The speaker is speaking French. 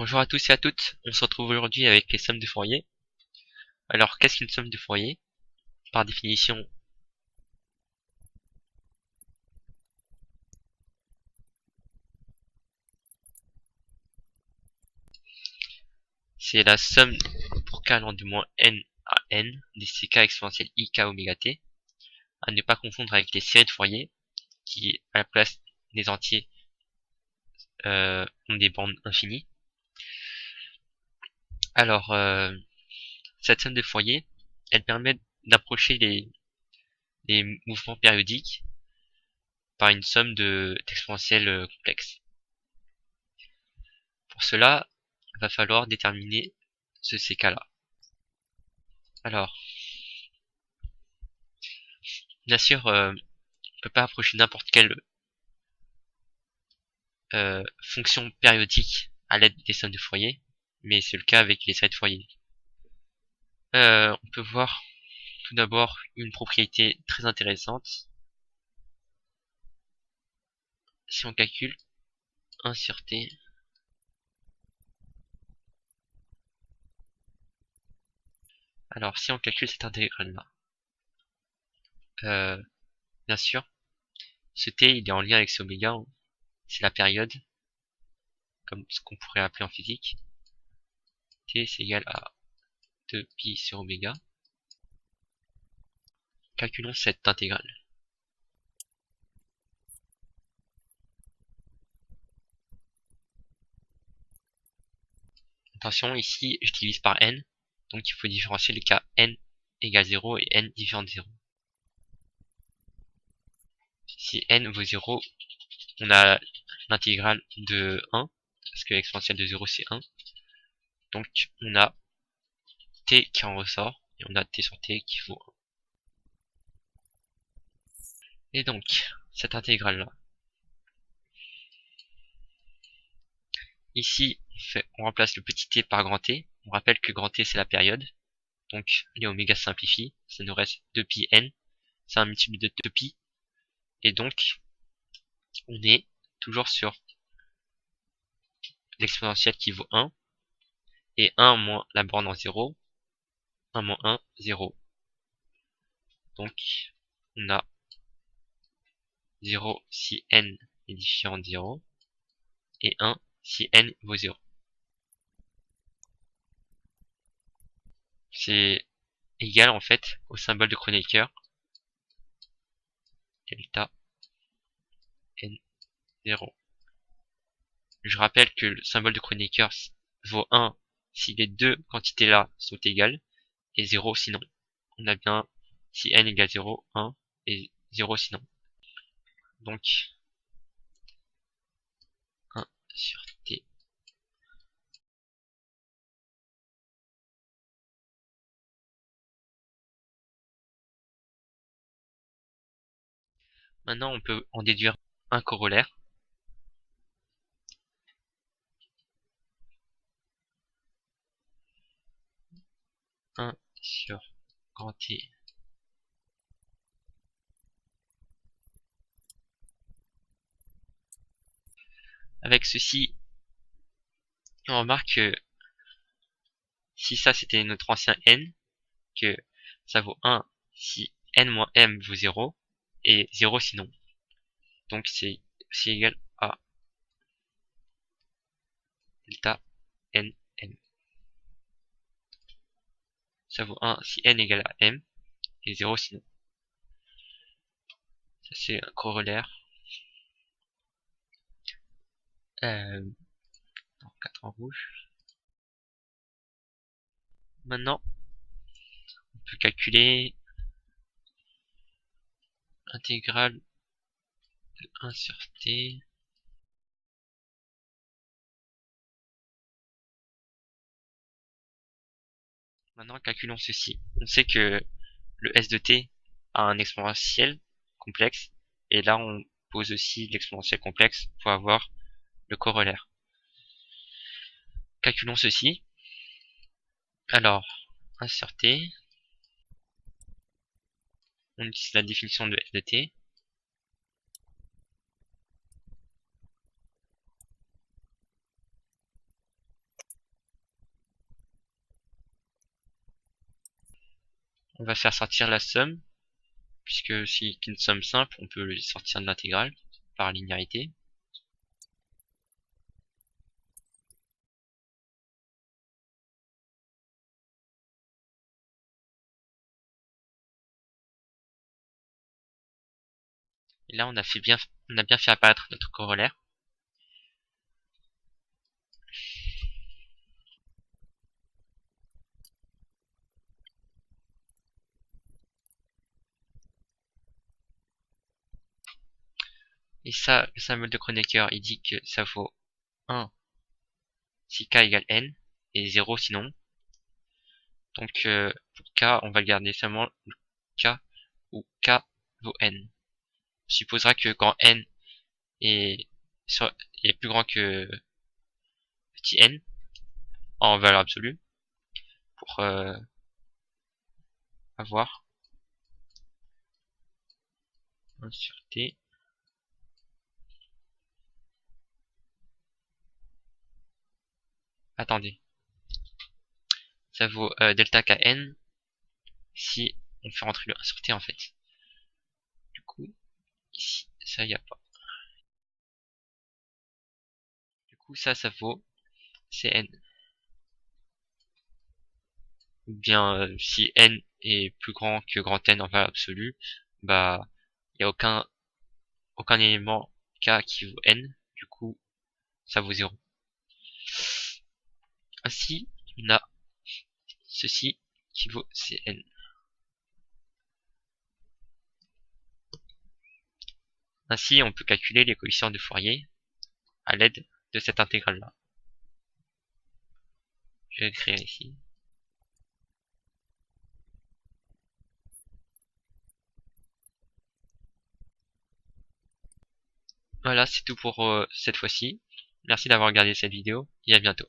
Bonjour à tous et à toutes, on se retrouve aujourd'hui avec les sommes de Fourier. Alors, qu'est-ce qu'une somme de Fourier? Par définition, c'est la somme pour k allant de moins n à n des ck exponentielles ik oméga t, à ne pas confondre avec les séries de Fourier, qui, à la place des entiers, ont des bandes infinies. Alors, cette somme de Fourier, elle permet d'approcher les mouvements périodiques par une somme d'exponentielles complexes. Pour cela, il va falloir déterminer ce ck-là. Alors, bien sûr, on peut pas approcher n'importe quelle fonction périodique à l'aide des sommes de Fourier, mais c'est le cas avec les séries de Fourier. On peut voir tout d'abord une propriété très intéressante. Si on calcule 1 sur t, alors si on calcule cette intégrale-là, bien sûr, ce t il est en lien avec ce oméga, hein. C'est la période, comme ce qu'on pourrait appeler en physique. T c'est égal à 2 pi sur oméga. Calculons cette intégrale. Attention, ici je divise par n, donc il faut différencier le cas n égale 0 et n différent de 0. Si n vaut 0, on a l'intégrale de 1, parce que l'exponentielle de 0 c'est 1. Donc on a t qui en ressort, et on a t sur t qui vaut 1. Et donc, cette intégrale-là, ici, on remplace le petit t par grand T. On rappelle que grand T c'est la période, donc les oméga se simplifient, ça nous reste 2pi n, c'est un multiple de 2pi, et donc on est toujours sur l'exponentielle qui vaut 1, et 1 moins la borne en 0, 1 moins 1, 0. Donc on a 0 si n est différent de 0, et 1 si n vaut 0. C'est égal en fait au symbole de Kronecker, delta n 0. Je rappelle que le symbole de Kronecker vaut 1 si les deux quantités là sont égales, et 0 sinon. On a bien si n égale 0, 1, et 0 sinon. Donc 1 sur t. Maintenant on peut en déduire un corollaire. Un sur grand T avec ceci, on remarque que si ça c'était notre ancien n, que ça vaut 1 si n moins m vaut 0, et 0 sinon. Donc c'est égal à delta n m. Ça vaut 1 si n égale à m, et 0 sinon. Ça c'est un corollaire. 4 en rouge. Maintenant, on peut calculer l'intégrale de 1 sur t. Maintenant, calculons ceci. On sait que le s de t a un exponentiel complexe, et là on pose aussi l'exponentiel complexe pour avoir le corollaire. Calculons ceci. Alors, 1 sur t, on utilise la définition de s de t. on va faire sortir la somme, puisque si c'est une somme simple, on peut le sortir de l'intégrale par linéarité. Et là, on a bien fait apparaître notre corollaire. Et ça, le symbole de Kronecker, il dit que ça vaut 1 si k égale n, et 0 sinon. Donc pour k, on va garder seulement le k où k vaut n. On supposera que quand n est plus grand que petit n en valeur absolue, pour avoir 1 sur t. Attendez. Ça vaut delta kn si on fait rentrer le 1 sur t en fait. Du coup, ici, ça y a pas. Du coup, ça vaut cn. Ou bien si n est plus grand que grand N en valeur absolue, bah il y a aucun élément k qui vaut n, du coup ça vaut 0. Ainsi, on a ceci qui vaut cn. Ainsi, on peut calculer les coefficients de Fourier à l'aide de cette intégrale-là. Je vais écrire ici. Voilà, c'est tout pour cette fois-ci. Merci d'avoir regardé cette vidéo et à bientôt.